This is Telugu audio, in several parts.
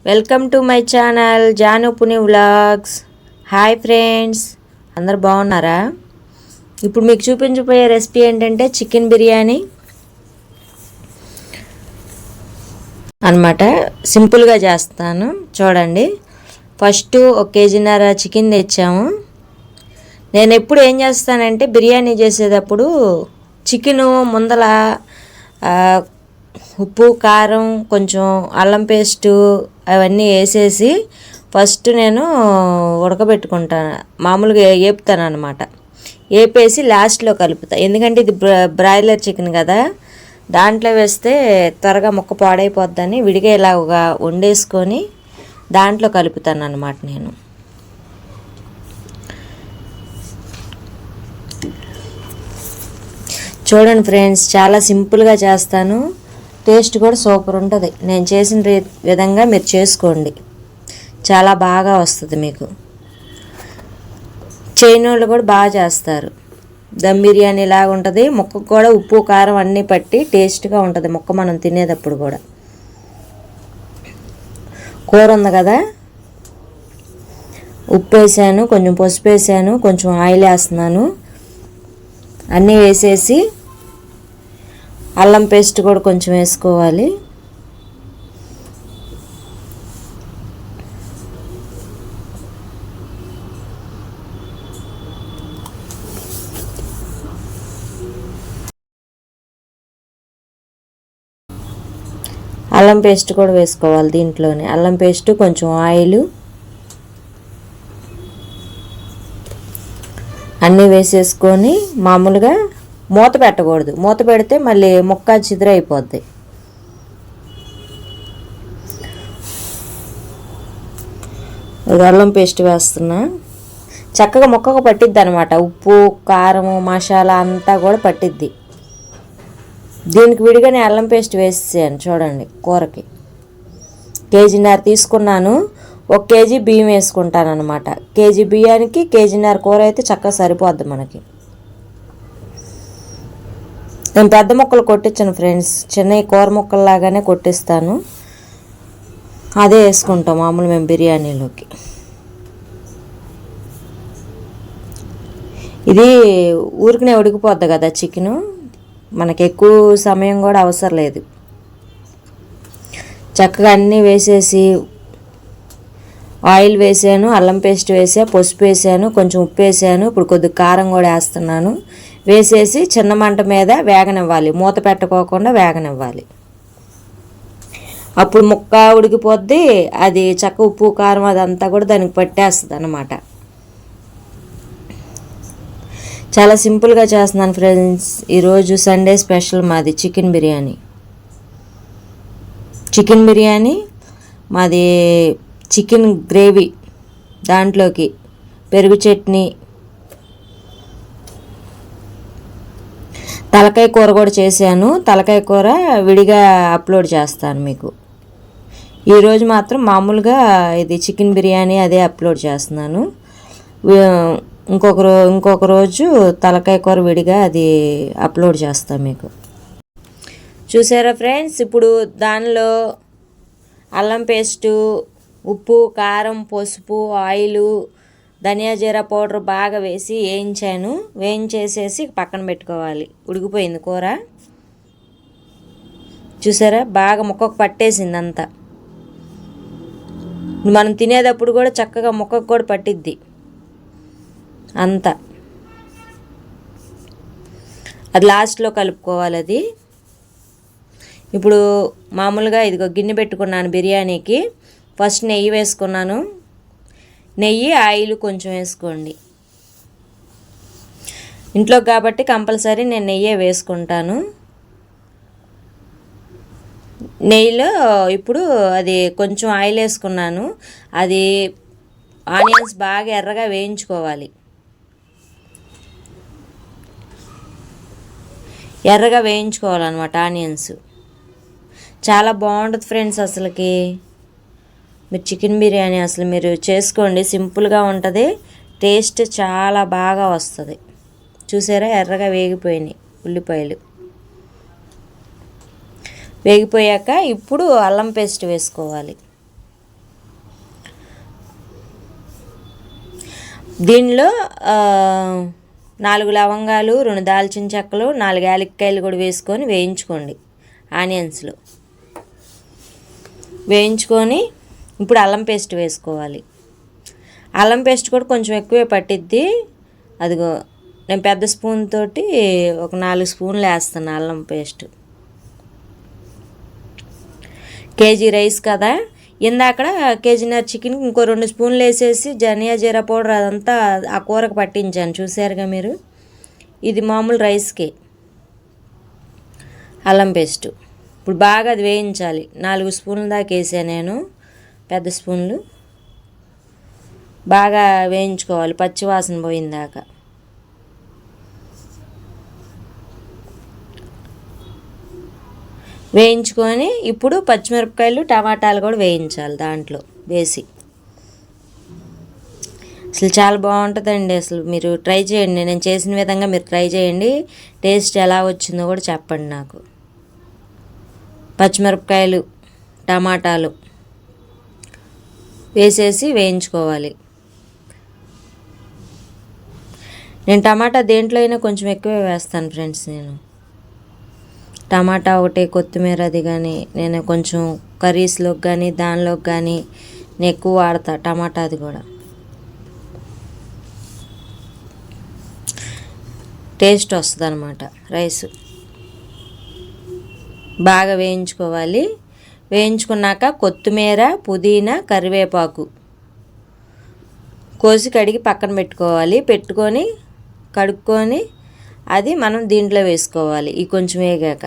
Welcome to my channel Janu Puni vlogs. Hi friends, అందరు బాగున్నారా? ఇప్పుడు మీకు చూపించబోయే రెసిపీ ఏంటంటే చికెన్ బిర్యానీ అన్నమాట. సింపుల్గా చేస్తాను చూడండి. ఫస్ట్ 1 కేజీన్నర చికెన్ తెచ్చాము. నేను ఎప్పుడు ఏం చేస్తానంటే బిర్యానీ చేసేటప్పుడు చికెను ముందల ఉప్పు, కారం, కొంచెం అల్లం పేస్టు అవన్నీ వేసేసి ఫస్ట్ నేను ఉడకబెట్టుకుంటాను. మామూలుగా వేపుతాను అనమాట. వేపేసి లాస్ట్లో కలుపుతాను. ఎందుకంటే ఇది బ్రాయిలర్ చికెన్ కదా, దాంట్లో వేస్తే త్వరగా ముక్క పాడైపోద్దని విడిగా ఇలాగా వండేసుకొని దాంట్లో కలుపుతాను అనమాట నేను. చూడండి ఫ్రెండ్స్, చాలా సింపుల్గా చేస్తాను. టేస్ట్ కూడా సూపర్ ఉంటుంది. నేను చేసిన విధంగా మీరు చేసుకోండి, చాలా బాగా వస్తుంది మీకు. చైనోళ్ళు కూడా బాగా చేస్తారు. దమ్ బిర్యానీ లాగా ఉంటుంది. ముక్కకు కూడా ఉప్పు, కారం అన్నీ పట్టి టేస్ట్గా ఉంటుంది ముక్క మనం తినేటప్పుడు కూడా. కూర ఉంది కదా, ఉప్పు వేసాను, కొంచెం పసుపు వేసాను, కొంచెం ఆయిల్ వేస్తున్నాను. అన్నీ వేసేసి అల్లం పేస్ట్ కూడా కొంచెం వేసుకోవాలి. అల్లం పేస్ట్ కూడా వేసుకోవాలి దీంట్లోనే. అల్లం పేస్ట్, కొంచెం ఆయిల్ అన్నీ వేసేసుకొని మామూలుగా మూత పెట్టకూడదు. మూత పెడితే మళ్ళీ ముక్క చిద్రైపోద్ది. అల్లం పేస్ట్ వేస్తున్నా. చక్కగా ముక్కకు పట్టిద్ది అనమాట. ఉప్పు, కారము, మసాలా అంతా కూడా పట్టిద్ది. దీనికి విడిగానే అల్లం పేస్ట్ వేసేసాను చూడండి. కూరకి కేజీన్నర తీసుకున్నాను. 1 కేజీ బియ్యం వేసుకుంటాను అనమాట. కేజీ బియ్యానికి కేజీన్నర కూర అయితే చక్కగా సరిపోద్ది మనకి. నేను పెద్ద ముక్కలు కొట్టించాను ఫ్రెండ్స్, చిన్న కూర ముక్కల్లాగానే కొట్టిస్తాను. అదే వేసుకుంటాం మామూలు మేము బిర్యానీలోకి. ఇది ఊరికనే ఉడికిపోద్ది కదా చికెను, మనకి ఎక్కువ సమయం కూడా అవసరం లేదు. చక్కగా అన్నీ వేసేసి ఆయిల్ వేసాను, అల్లం పేస్ట్ వేసా, పసుపు వేసాను, కొంచెం ఉప్పు వేసాను. ఇప్పుడు కొద్దిగా కారం కూడా వేస్తున్నాను. వేసేసి చిన్న మంట మీద వేగనివ్వాలి. మూత పెట్టుకోకుండా వేగనివ్వాలి. అప్పుడు ముక్క ఉడికిపోద్ది. అది చక్క ఉప్పు, కారం అదంతా కూడా దానికి పట్టేస్తుంది అన్నమాట. చాలా సింపుల్గా చేస్తున్నాను ఫ్రెండ్స్. ఈరోజు సండే స్పెషల్ మాది చికెన్ బిర్యానీ. చికెన్ బిర్యానీ మాది చికెన్ గ్రేవీ, దాంట్లోకి పెరుగు చట్నీ, తలకాయ కూర కూడా చేశాను. తలకాయ కూర విడిగా అప్లోడ్ చేస్తాను మీకు. ఈరోజు మాత్రం మామూలుగా ఇది చికెన్ బిర్యానీ అదే అప్లోడ్ చేస్తున్నాను. ఇంకొక రోజు తలకాయ కూర విడిగా అది అప్లోడ్ చేస్తాను మీకు. చూసారా ఫ్రెండ్స్, ఇప్పుడు దానిలో అల్లం పేస్టు, ఉప్పు, కారం, పసుపు, ఆయిలు, ధనియా జీరా పౌడర్ బాగా వేసి వేయించాను. వేయించేసేసి పక్కన పెట్టుకోవాలి. ఉడికిపోయింది కూర. చూసారా, బాగా ముక్కకు పట్టేసింది అంతా. మనం తినేటప్పుడు కూడా చక్కగా ముక్కకు కూడా పట్టిద్ది అంతా. అది లాస్ట్లో కలుపుకోవాలి. అది ఇప్పుడు మామూలుగా ఇదిగో గిన్నె పెట్టుకున్నాను బిర్యానీకి. ఫస్ట్ నెయ్యి వేసుకున్నాను. నెయ్యి, ఆయిల్ కొంచెం వేసుకోండి. ఇంట్లో కాబట్టి కంపల్సరీ నేను నెయ్యే వేసుకుంటాను. నెయ్యిలో ఇప్పుడు అది కొంచెం ఆయిల్ వేసుకున్నాను. అది ఆనియన్స్ బాగా ఎర్రగా వేయించుకోవాలి. ఎర్రగా వేయించుకోవాలన్నమాట ఆనియన్స్. చాలా బాగుంటుంది ఫ్రెండ్స్. అసలుకి మీరు చికెన్ బిర్యానీ అసలు మీరు చేసుకోండి, సింపుల్గా ఉంటుంది. టేస్ట్ చాలా బాగా వస్తుంది. చూసారా, ఎర్రగా వేగిపోయినాయి ఉల్లిపాయలు. వేగిపోయాక ఇప్పుడు అల్లం పేస్ట్ వేసుకోవాలి. దీనిలో 4 లవంగాలు, 2 దాల్చిన చెక్కలు, 4 యాలక్కాయలు కూడా వేసుకొని వేయించుకోండి. ఆనియన్స్లో వేయించుకొని ఇప్పుడు అల్లం పేస్ట్ వేసుకోవాలి. అల్లం పేస్ట్ కూడా కొంచెం ఎక్కువే పట్టిద్ది. అదిగో నేను పెద్ద స్పూన్ తోటి ఒక 4 స్పూన్లు వేస్తాను అల్లం పేస్ట్. కేజీ రైస్ కదా, ఇందాక కేజీన్నర చికెన్కి ఇంకో 2 స్పూన్లు వేసేసి ధనియా జీరా పౌడర్ అదంతా ఆ కూరకు పట్టించాను, చూసారుగా మీరు. ఇది మామూలు రైస్కి అల్లం పేస్ట్. ఇప్పుడు బాగా అది వేయించాలి. 4 స్పూన్ల దాకా వేసాను నేను, పెద్ద స్పూన్లు. బాగా వేయించుకోవాలి పచ్చివాసన పోయిందాకా. వేయించుకొని ఇప్పుడు పచ్చిమిరపకాయలు, టమాటాలు కూడా వేయించాలి దాంట్లో వేసి. అసలు చాలా బాగుంటుందండి. అసలు మీరు ట్రై చేయండి, నేను చేసిన విధంగా మీరు ట్రై చేయండి. టేస్ట్ ఎలా వచ్చిందో కూడా చెప్పండి నాకు. పచ్చిమిరపకాయలు, టమాటాలు వేసేసి వేయించుకోవాలి. నేను టమాటా దేంట్లో అయినా కొంచెం ఎక్కువే వేస్తాను ఫ్రెండ్స్. నేను టమాటా ఒకటి, కొత్తిమీర అది కానీ నేను కొంచెం కర్రీస్లోకి కానీ దానిలోకి కానీ నేను ఎక్కువ వాడతా టమాటా. అది కూడా టేస్ట్ వస్తుంది అన్నమాట. రైస్ బాగా వేయించుకోవాలి. వేయించుకున్నాక కొత్తిమీర, పుదీనా, కరివేపాకు కోసి కడిగి పక్కన పెట్టుకోవాలి. పెట్టుకొని కడుక్కొని అది మనం దీంట్లో వేసుకోవాలి. ఈ కొంచెం వేగాక,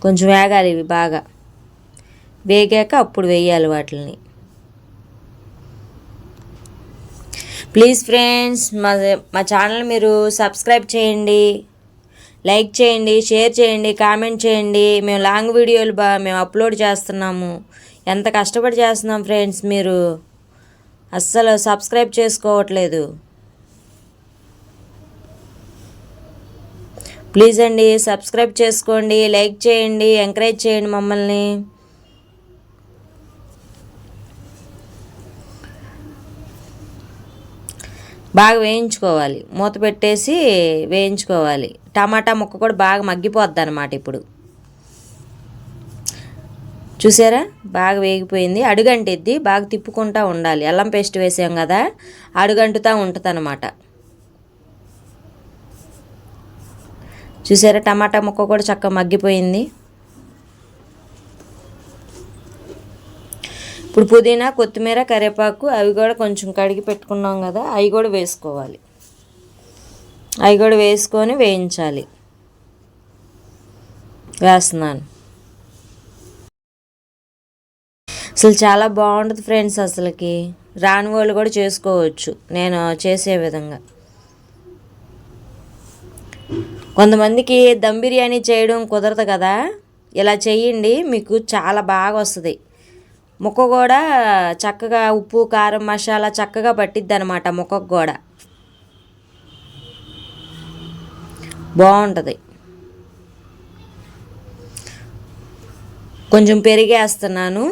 కొంచెం వేగాలి. ఇవి బాగా వేగాక అప్పుడు వేయాలి వాటిని. ప్లీజ్ ఫ్రెండ్స్, మా ఛానల్ మీరు సబ్స్క్రైబ్ చేయండి, లైక్ చేయండి, షేర్ చేయండి, కామెంట్ చేయండి. మేము లాంగ్ వీడియోలు మేము అప్లోడ్ చేస్తున్నాము. ఎంత కష్టపడి చేస్తున్నాం ఫ్రెండ్స్, మీరు అస్సలు సబ్స్క్రైబ్ చేసుకోవట్లేదు. ప్లీజ్ అండి సబ్స్క్రైబ్ చేసుకోండి, లైక్ చేయండి, ఎంకరేజ్ చేయండి మమ్మల్ని. బాగా వేయించుకోవాలి, మూత పెట్టేసి వేయించుకోవాలి. టమాటా ముక్క కూడా బాగా మగ్గిపోద్ది అన్నమాట. ఇప్పుడు చూసారా బాగా వేగిపోయింది. అడుగంటిద్ది, బాగా తిప్పుకుంటూ ఉండాలి. అల్లం పేస్ట్ వేసాం కదా, అడుగంటుతూ ఉంటుంది అన్నమాట. చూసారా టమాటా ముక్క కూడా చక్కగా మగ్గిపోయింది. ఇప్పుడు పుదీనా, కొత్తిమీర, కరివేపాకు అవి కూడా కొంచెం కడిగి పెట్టుకున్నాం కదా, అవి కూడా వేసుకోవాలి. అవి కూడా వేసుకొని వేయించాలి. వేస్తున్నాను. అసలు చాలా బాగుంటుంది ఫ్రెండ్స్. అసలుకి రాని వాళ్ళు కూడా చేసుకోవచ్చు నేను చేసే విధంగా. కొంతమందికి దమ్ బిర్యానీ చేయడం కుదరదు కదా, ఇలా చేయండి, మీకు చాలా బాగా వస్తుంది. ముక్క కూడా చక్కగా ఉప్పు, కారం, మసాలా చక్కగా పట్టిద్ది అనమాట. ముక్కకు కూడా బాగుంటుంది. కొంచెం పెరిగేస్తున్నాను.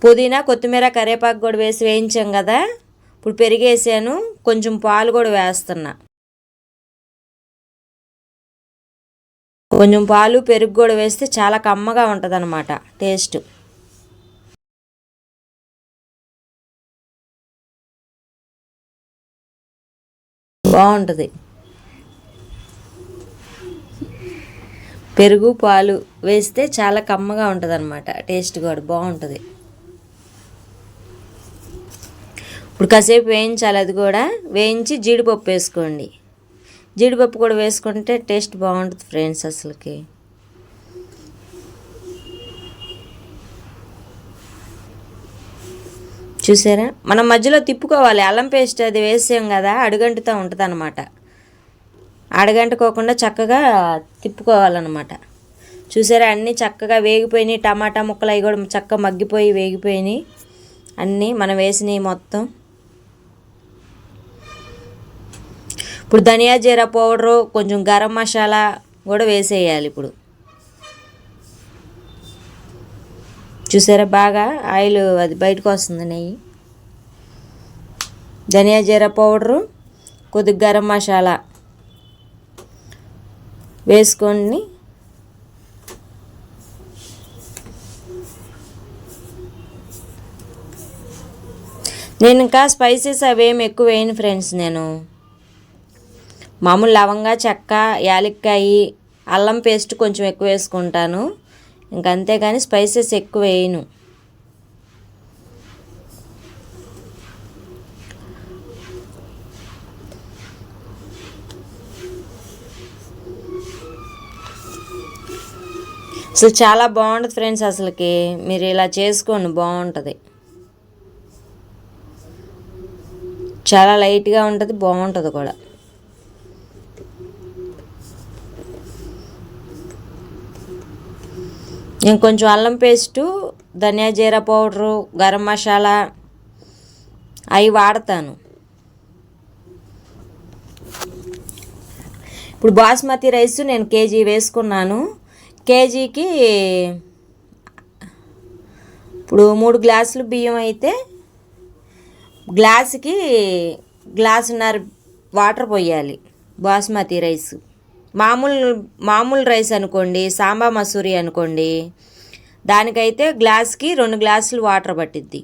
పుదీనా, కొత్తిమీర, కరివేపాకు కూడా వేసి వేయించాం కదా, ఇప్పుడు పెరిగేసాను. కొంచెం పాలు కూడా వేస్తున్నా. కొంచెం పాలు, పెరుగు కూడా వేస్తే చాలా కమ్మగా ఉంటుంది అన్నమాట టేస్ట్. బాగుంటుంది. పెరుగు, పాలు వేస్తే చాలా కమ్మగా ఉంటుంది అన్నమాట. టేస్ట్ కూడా బాగుంటుంది. ఇప్పుడు కాసేపు వేయించాలి. అది కూడా వేయించి జీడిపప్పు వేసుకోండి. జీడిపప్పు కూడా వేసుకుంటే టేస్ట్ బాగుంటుంది ఫ్రెండ్స్. అసలుకి చూసారా మనం మధ్యలో తిప్పుకోవాలి. అల్లం పేస్ట్ అది వేసాం కదా, అడుగంటుతూ ఉంటుంది అన్నమాట. అడగంటుకోకుండా చక్కగా తిప్పుకోవాలన్నమాట. చూసారా అన్నీ చక్కగా వేగిపోయినాయి. టమాటా ముక్కలు అవి కూడా చక్కగా మగ్గిపోయి వేగిపోయినాయి. అన్నీ మనం వేసినవి మొత్తం. ఇప్పుడు ధనియా జీరా పౌడరు, కొంచెం గరం మసాలా కూడా వేసేయాలి. ఇప్పుడు చూసారా బాగా ఆయిల్ అది బయటకు వస్తుంది, నెయ్యి. ధనియా జీరా పౌడరు, కొద్దిగా గరం మసాలా వేసుకొని నేను ఇంకా స్పైసెస్ అవేమి ఎక్కువ వేయను ఫ్రెండ్స్. నేను మామూలు లవంగా, చెక్క, యాలక్కాయ, అల్లం పేస్ట్ కొంచెం ఎక్కువ వేసుకుంటాను. ఇంక అంతేగాని స్పైసెస్ ఎక్కువ వేయను. అసలు చాలా బాగుంటుంది ఫ్రెండ్స్. అసలుకి మీరు ఇలా చేసుకోండి, బాగుంటుంది. చాలా లైట్గా ఉంటుంది, బాగుంటుంది కూడా. నేను కొంచెం అల్లం పేస్టు, ధనియా జీరా పౌడరు, గరం మసాలా అవి వాడతాను. ఇప్పుడు బాస్మతి రైస్ నేను కేజీ వేసుకున్నాను. కేజీకి ఇప్పుడు 3 గ్లాసులు బియ్యం అయితే గ్లాసుకి గ్లాసున్నర వాటర్ పోయాలి. బాస్మతి రైస్ మామూలు రైస్ అనుకోండి, సాంబా మసూరి అనుకోండి, దానికైతే గ్లాస్కి 2 గ్లాసులు వాటర్ పట్టిద్ది.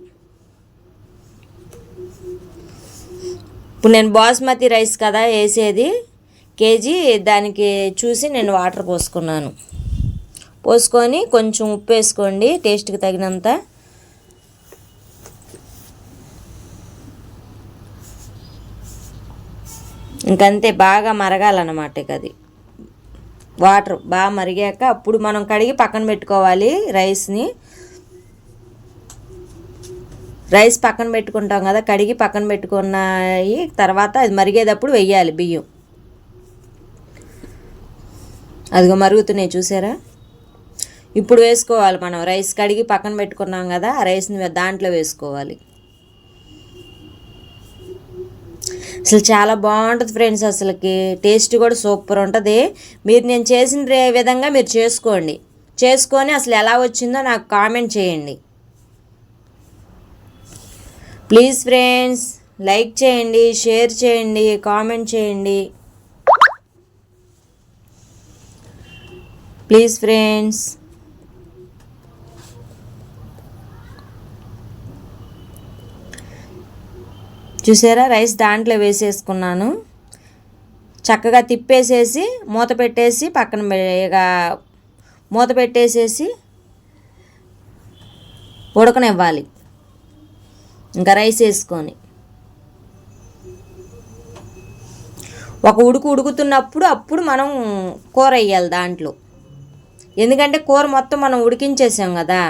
ఇప్పుడు నేను బాస్మతి రైస్ కదా వేసేది, కేజీ, దానికి చూసి నేను వాటర్ పోసుకొని కొంచెం ఉప్పు వేసుకోండి టేస్ట్కి తగినంత. ఇంకంతే, బాగా మరగాలన్నమాట. ఇక అది వాటర్ బాగా మరిగాక అప్పుడు మనం కడిగి పక్కన పెట్టుకోవాలి రైస్ పక్కన పెట్టుకుంటాం కదా, కడిగి పక్కన పెట్టుకున్నాయి తర్వాత అది మరిగేటప్పుడు వెయ్యాలి బియ్యం. అదిగో మరుగుతున్నాయి చూసారా. ఇప్పుడు వేసుకోవాలి మనం రైస్, కడిగి పక్కన పెట్టుకున్నాం కదా, ఆ రైస్ని దాంట్లో వేసుకోవాలి. అసలు చాలా బాగుంటుంది ఫ్రెండ్స్. అసలుకి టేస్ట్ కూడా సూపర్ ఉంటుంది. మీరు నేను చేసిన విధంగా మీరు చేసుకొని అసలు ఎలా వచ్చిందో నాకు కామెంట్ చేయండి ప్లీజ్ ఫ్రెండ్స్. లైక్ చేయండి, షేర్ చేయండి, కామెంట్ చేయండి ప్లీజ్ ఫ్రెండ్స్. చూసారా, రైస్ దాంట్లో వేసేసుకున్నాను. చక్కగా తిప్పేసేసి మూత పెట్టేసి మూత పెట్టేసేసి ఉడకనివ్వాలి. ఇంకా రైస్ వేసుకొని ఒక ఉడుకుతున్నప్పుడు అప్పుడు మనం కూర వేయాలి దాంట్లో. ఎందుకంటే కూర మొత్తం మనం ఉడికించేసాం కదా,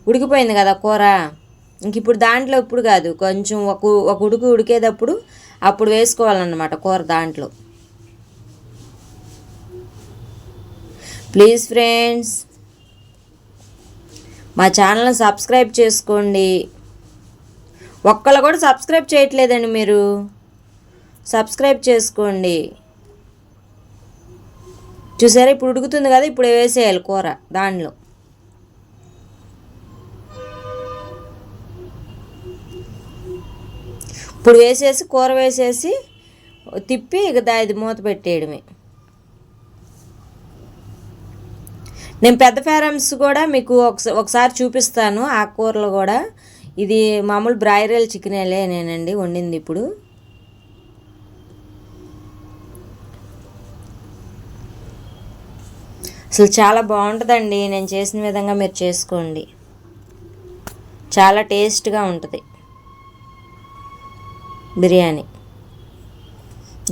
ఉడికిపోయింది కదా కూర. ఇంక ఇప్పుడు దాంట్లో ఇప్పుడు కాదు, కొంచెం ఒక ఉడికేటప్పుడు అప్పుడు వేసుకోవాలన్నమాట కూర దాంట్లో. ప్లీజ్ ఫ్రెండ్స్, మా ఛానల్ని సబ్స్క్రైబ్ చేసుకోండి. ఒక్కళ్ళు కూడా సబ్స్క్రైబ్ చేయట్లేదండి, మీరు సబ్స్క్రైబ్ చేసుకోండి. చూసారా, ఇప్పుడు ఉడుకుతుంది కదా, ఇప్పుడు వేసేయాలి కూర దానిలో. ఇప్పుడు వేసేసి కూర వేసేసి తిప్పి ఇక ఇది మూత పెట్టేయడమే. నేను పెద్ద ఫారమ్స్ కూడా మీకు ఒకసారి చూపిస్తాను. ఆ కూరలు కూడా, ఇది మామూలు బ్రాయిరల్ చికెనేలే నేనండి వండింది ఇప్పుడు. అసలు చాలా బాగుంటుందండి. నేను చేసిన విధంగా మీరు చేసుకోండి, చాలా టేస్ట్గా ఉంటుంది బిర్యానీ.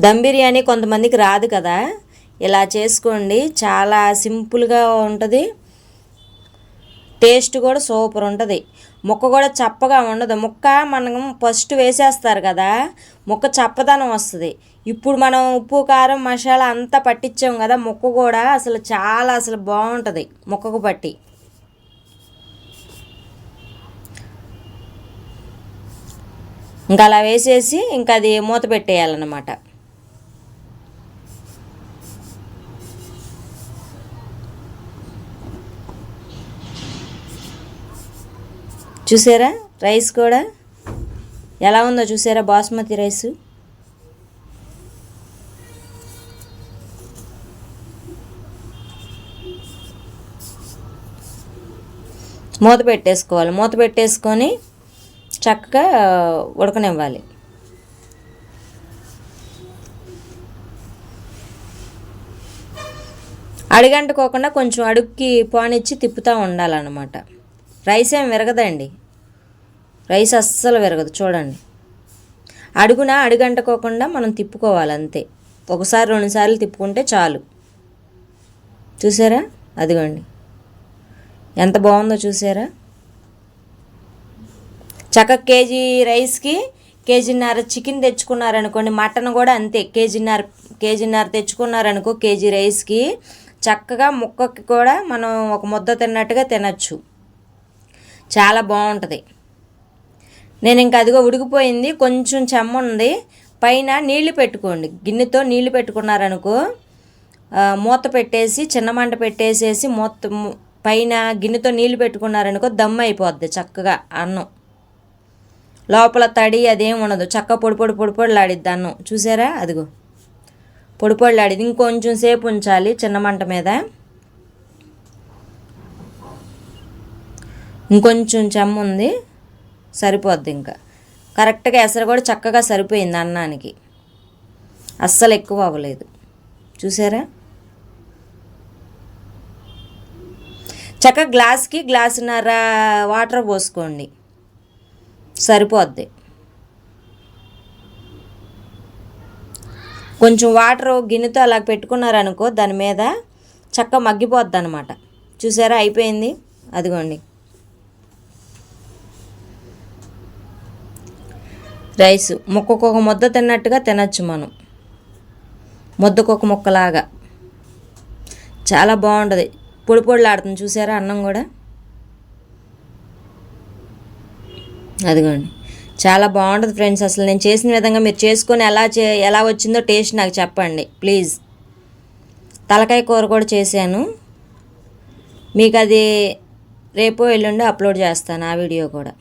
దమ్ బిర్యానీ కొంతమందికి రాదు కదా, ఇలా చేసుకోండి. చాలా సింపుల్గా ఉంటుంది, టేస్ట్ కూడా సూపర్ ఉంటుంది. ముక్క కూడా చప్పగా ఉండదు. ముక్క మనం ఫస్ట్ వేసేస్తారు కదా, ముక్క చప్పదనం వస్తుంది. ఇప్పుడు మనం ఉప్పు, కారం, మసాలా అంతా పట్టించాం కదా, ముక్క కూడా అసలు బాగుంటుంది ముక్కకు పట్టి. ఇంకా అలా వేసేసి ఇంకా అది మూత పెట్టేయాలన్నమాట. చూసారా, రైస్ కూడా ఎలా ఉందో చూసారా బాస్మతి రైసు. మూత పెట్టేసుకోవాలి. మూత పెట్టేసుకొని చక్కగా ఉడకనివ్వాలి. అడుగంటుకోకుండా కొంచెం అడుగుకి పానిచ్చి తిప్పుతూ ఉండాలన్నమాట. రైస్ ఏం విరగదండి, రైస్ అస్సలు విరగదు. చూడండి, అడుగంటుకోకుండా మనం తిప్పుకోవాలి అంతే. ఒకసారి 2 సార్లు తిప్పుకుంటే చాలు. చూసారా, అదిగోండి ఎంత బాగుందో చూసారా. చక్కగా కేజీ రైస్కి కేజీన్నర చికెన్ తెచ్చుకున్నారనుకోండి, మటన్ కూడా అంతే. కేజీన్నర తెచ్చుకున్నారనుకో కేజీ రైస్కి చక్కగా ముక్కకి కూడా మనం ఒక ముద్ద తిన్నట్టుగా తినచ్చు. చాలా బాగుంటుంది. నేను ఇంకా అదిగో ఉడికిపోయింది, కొంచెం చెమ్మ ఉంది. పైన నీళ్లు పెట్టుకోండి, గిన్నెతో నీళ్లు పెట్టుకున్నారనుకో మూత పెట్టేసి చిన్న మంట పెట్టేసేసి పైన గిన్నెతో నీళ్లు పెట్టుకున్నారనుకో దమ్ అయిపోద్ది చక్కగా అన్నం. లోపల తడి అదేం ఉండదు, చక్క పొడిలాడిద్ది అన్నం. చూసారా, అదిగో పొడిలాడిద్ది. ఇంకొంచెం సేపు ఉంచాలి చిన్న మంట మీద. ఇంకొంచెం చెమ్మ ఉంది, సరిపోద్ది. ఇంకా కరెక్ట్గా ఎసరు కూడా చక్కగా సరిపోయింది అన్నానికి, అస్సలు ఎక్కువ అవ్వలేదు. చూసారా, చక్కగా గ్లాస్కి గ్లాసున్నర వాటర్ పోసుకోండి, సరిపోద్ది. కొంచెం వాటర్ గిన్నెతో అలా పెట్టుకున్నారనుకో దాని మీద చక్కగా మగ్గిపోద్ది అనమాట. చూసారా, అయిపోయింది. అదిగోండి రైసు. ముక్కకొక ముద్ద తిన్నట్టుగా తినచ్చు మనం, ముద్దకొక ముక్కలాగా. చాలా బాగుంటుంది, పొడిలాడుతుంది. చూసారా అన్నం కూడా, అదిగోండి చాలా బాగుంటుంది ఫ్రెండ్స్. అసలు నేను చేసిన విధంగా మీరు చేసుకొని ఎలా వచ్చిందో టేస్ట్ నాకు చెప్పండి ప్లీజ్. తలకాయ కూర కూడా చేశాను, మీకు అది రేపో ఎల్లుండి అప్లోడ్ చేస్తాను ఆ వీడియో కూడా.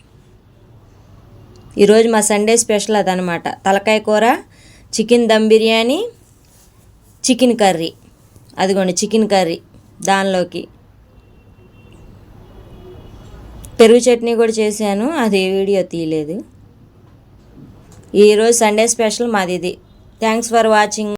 ఈరోజు మా సండే స్పెషల్ అదనమాట. తలకాయ కూర, chicken dum biryani, chicken curry. అదిగోండి చికెన్ కర్రీ, దానిలోకి పెరుగు చట్నీ కూడా చేశాను, అది వీడియో తీయలేదు. ఈరోజు సండే స్పెషల్ మాది ఇది. Thanks for watching.